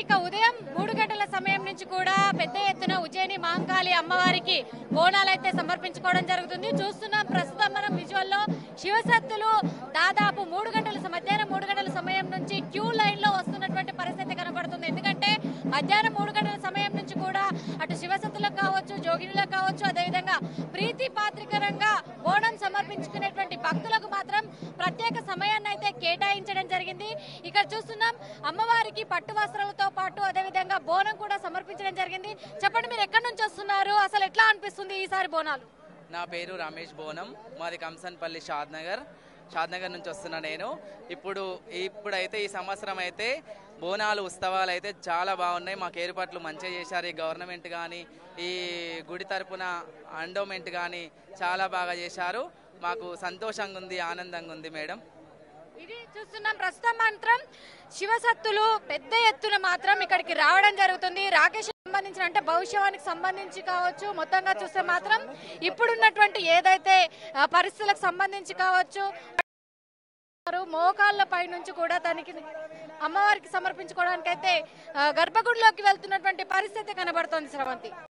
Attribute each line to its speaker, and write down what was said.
Speaker 1: ఇక ఉదయం 3 గంటల సమయం నుంచి కూడా పెద్ద ఎత్తున ఉజ్జయిని మహంకాళి అమ్మవారికి బోనాలైతే సమర్పించుకోవడం జరుగుతుంది. చూస్తున్నాం ప్రస్తుతం మనం విజువల్లో శివసత్తులు దాదాపు మధ్యాహ్నం 3 గంటల సమయం నుంచి క్యూ లైన్ లో వస్తున్నటువంటి పరిస్థితి కనబడుతుంది. ఎందుకంటే మధ్యాహ్నం 3 గంటల సమయం నుంచి కూడా అటు శివసత్తులకు కావచ్చు, జోగినులకు కావచ్చు, అదేవిధంగా ప్రీతి పాత్రికరంగా బోనం సమర్పించుకునేటువంటి భక్తులకు మాత్రం ప్రత్యేక సమయాన్ని అయితే కేటాయించడం జరిగింది. ఇక్కడ చూస్తున్నాం అమ్మవారికి పట్టు వస్త్రాలతో పాటు అదేవిధంగా బోనం కూడా సమర్పించడం జరిగింది. చెప్పండి, మీరు ఎక్కడి నుంచి వస్తున్నారు, అసలు ఎట్లా అనిపిస్తుంది ఈసారి బోనాలు?
Speaker 2: నా పేరు రమేష్ బోనం, మాది కంసన్పల్లి షాద్నగర్ నుంచి వస్తున్నా నేను. ఇప్పుడైతే ఈ సంవత్సరం అయితే బోనాలు ఉత్సవాలు అయితే చాలా బాగున్నాయి. మాకు ఏర్పాట్లు మంచిగా చేశారు. ఈ గవర్నమెంట్ కానీ ఈ గుడి తరపున ఎండోమెంట్ కానీ చాలా బాగా చేశారు. మాకు సంతోషంగా ఉంది, ఆనందంగా ఉంది మేడం.
Speaker 1: ఇది చూస్తున్నాం ప్రస్తుతం మాత్రం శివసత్తులు పెద్ద ఎత్తున మాత్రం ఇక్కడికి రావడం జరుగుతుంది. రాకేష్ సంబంధించిన అంటే భవిష్యవానికి సంబంధించి కావచ్చు, మొత్తంగా చూస్తే మాత్రం ఇప్పుడున్నటువంటి ఏదైతే పరిస్థితులకు సంబంధించి కావచ్చు, మోకాళ్ళ పై నుంచి కూడా దానికి అమ్మవారికి సమర్పించుకోవడానికి అయితే గర్భగుడిలోకి వెళ్తున్నటువంటి పరిస్థితి కనబడుతోంది. శ్రవంతి.